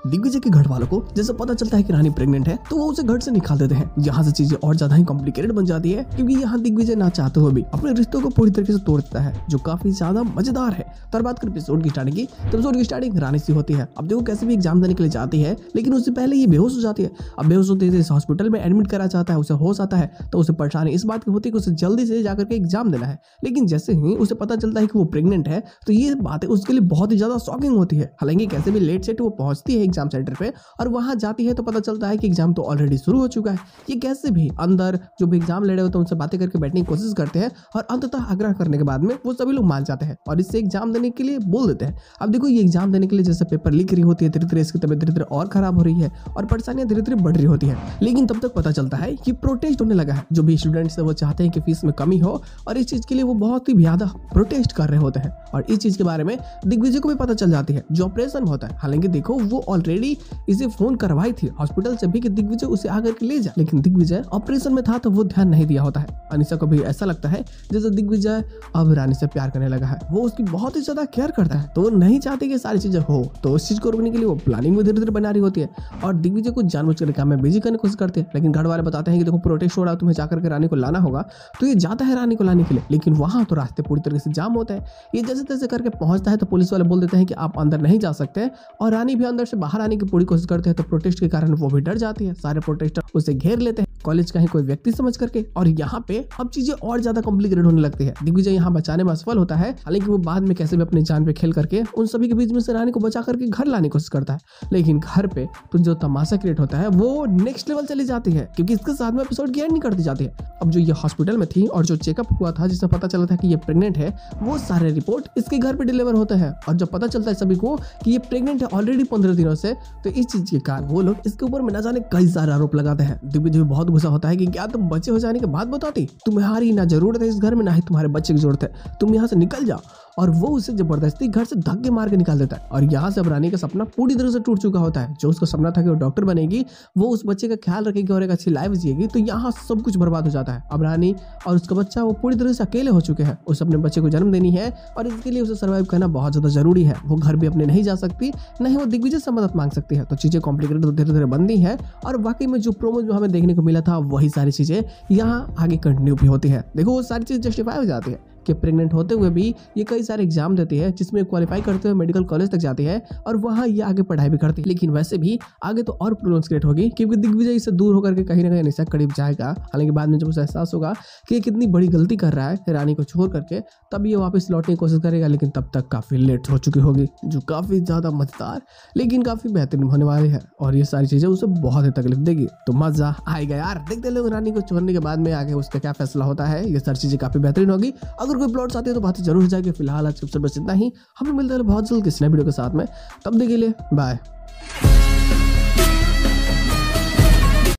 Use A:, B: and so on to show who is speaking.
A: दिग्विजय के घर वालों को जैसे पता चलता है कि रानी प्रेग्नेंट है तो वो उसे घर से निकाल देते हैं। यहाँ से चीजें और ज्यादा ही कॉम्प्लिकेटेड बन जाती है क्योंकि यहाँ दिग्विजय ना चाहते हुए भी अपने रिश्तों को पूरी तरीके से तोड़ देता है, जो काफी ज्यादा मजेदार है। तो बात करें एपिसोड की स्टार्टिंग की, तो एपिसोड की स्टार्टिंग रानी से होती है। अब देखो कैसे भी एग्जाम देने के लिए जाती है, लेकिन उससे पहले ये बेहोश हो जाती है। अब बेहोश होते ही हॉस्पिटल में एडमिट करा जाता है, उसे होश आता है तो उसे परेशानी इस बात की होती है कि उसे जल्दी से जाकर के एग्जाम देना है। लेकिन जैसे ही उसे पता चलता है कि वो प्रेग्नेंट है तो ये बातें उसके लिए बहुत ही ज्यादा शॉकिंग होती है। हालांकि कैसे भी लेट सेट वो पहुंचती है एग्जाम सेंटर पे और वहां जाती है तो पता चलता है कि एग्जाम तो ऑलरेडी शुरू हो चुका है। ये कैसे भी अंदर जो भी एग्जाम ले रहे होते हैं उनसे बातें करके बैठने की कोशिश करते हैं और अंततः आग्रह करने के बाद में वो सभी लोग मान जाते हैं और इससे एग्जाम देने के लिए बोल देते हैं। अब देखो ये एग्जाम देने के लिए जैसे पेपर लिख रही होती है, धीरे धीरे इसकी तबीयत धीरे धीरे और खराब हो रही है और परेशानियां धीरे धीरे बढ़ रही होती है। लेकिन तब तक पता चलता है कि प्रोटेस्ट होने लगा है। जो भी स्टूडेंट्स है वो चाहते हैं कि फीस में कमी हो और इस चीज के लिए वो बहुत ही ज्यादा प्रोटेस्ट कर रहे होते हैं। और इस चीज के बारे में दिग्विजय को भी पता चल जाती है जो ऑपरेशन में होता है। हालांकि देखो वो ऑलरेडी इसे फोन करवाई थी हॉस्पिटल से भी कि दिग्विजय उसे आकर के ले जाए, लेकिन दिग्विजय ऑपरेशन में था तो वो ध्यान नहीं दिया होता है। अनीशा को भी ऐसा लगता है जैसे दिग्विजय अब रानी से प्यार करने लगा है, वो उसकी बहुत ही ज्यादा केयर करता है तो वो नहीं चाहती कि सारी चीजें हो। तो उस चीज को रोकने के लिए वो प्लानिंग में धीरे धीरे बना रही होती है और दिग्विजय को जानबूझकर काम में बिजी करने की कोशिश करते हैं। लेकिन घर वाले बताते हैं कि देखो प्रोटेस्ट हो रहा है, तुम्हें जाकर के रानी को लाना होगा। तो ये जाता है रानी को लाने के लिए, लेकिन वहां तो रास्ते पूरी तरीके से जाम होता है। ये जैसे तैसे करके पहुंचता है तो पुलिस वाले बोल देते हैं कि आप अंदर नहीं जा सकते और रानी भी अंदर से बाहर आने की पूरी कोशिश करते हैं। तो प्रोटेस्ट के कारण वो भी डर जाती है, सारे प्रोटेस्टर उसे घेर लेते हैं कॉलेज का ही कोई व्यक्ति समझ करके। और यहाँ पे अब चीजें और ज्यादा कॉम्प्लिकेटेड होने लगती है। दिग्विजय यहाँ बचाने में असफल होता है, हालांकि वो बाद में कैसे भी अपनी जान पे खेल करके उन सभी के बीच में से रानी को बचा करके घर लाने की कोशिश करता है। लेकिन घर पे तो जो तमाशा क्रिएट होता है वो नेक्स्ट लेवल चली जाती है क्योंकि इसके साथ में एपिसोड की एंड नहीं करती जाती है। अब जो ये हॉस्पिटल में थी और जो चेकअप हुआ था जिसमें पता चला था कि ये प्रेग्नेंट है, वो सारे रिपोर्ट इसके घर पे डिलीवर होते हैं। और जब पता चलता है सभी को कि ये प्रेग्नेंट है ऑलरेडी 15 दिनों से, तो इस चीज के कारण वो लोग इसके ऊपर में न जाने कई सारे आरोप लगाते हैं। दिग्विजय बहुत गुस्सा होता है कि क्या तुम बच्चे हो जाने के बाद बताती, तुम्हारी ना जरूरत है इस घर में ना ही तुम्हारे बच्चे की जरूरत है, तुम यहाँ से निकल जाओ। और वो उसे जबरदस्ती घर से धक्के मार के निकाल देता है। और यहाँ से अब रानी का सपना पूरी तरह से टूट चुका होता है। जो उसका सपना था कि वो डॉक्टर बनेगी, वो उस बच्चे का ख्याल रखेगी और एक अच्छी लाइफ जिएगी, तो यहाँ सब कुछ बर्बाद हो जाता है। अब रानी और उसका बच्चा वो पूरी तरह से अकेले हो चुके हैं। उसे अपने बच्चे को जन्म देनी है और इसके लिए उसे सर्वाइव करना बहुत ज्यादा जरूरी है। वो घर भी अपने नहीं जा सकती, नहीं वो दिग्विजय से मदद मांग सकती है। तो चीजें कॉम्प्लिकेटेड धीरे धीरे बनती है और वाकई में जो प्रोमो जो हमें देखने को मिला था वही सारी चीजें यहाँ आगे कंटिन्यू भी होती है। देखो वो सारी चीज जस्टिफाई हो जाती है कि प्रेग्नेंट होते हुए भी ये कई सारे एग्जाम देती है जिसमें क्वालिफाई करते हुए मेडिकल कॉलेज तक जाती है और वहाँ ये आगे पढ़ाई भी करती है। लेकिन वैसे भी आगे तो और प्रॉब्लम्स क्रिएट होगी क्योंकि दिग्विजय इससे दूर होकर के कहीं ना कहीं अनीशा करीब जाएगा। हालांकि बाद में जब उसे एहसास होगा कि ये कितनी बड़ी गलती कर रहा है रानी को छोड़ करके, तब ये वापस लौटने की कोशिश करेगा। लेकिन तब तक काफी लेट हो चुकी होगी, जो काफी ज्यादा मजेदार लेकिन काफी बेहतरीन होने वाली है और ये सारी चीजें उसे बहुत ही तकलीफ देगी। तो मजा आएगा यार, देखते लोग रानी को छोड़ने के बाद में आगे उसका क्या फैसला होता है। ये सारी चीजें काफी बेहतरीन होगी। अगर कोई प्लॉट्स आती है तो बात जरूर हो जाएगी। फिलहाल आज बस इतना ही, हमें मिलते हैं बहुत जल्द किसी नए वीडियो के साथ में। तब तक के लिए बाय।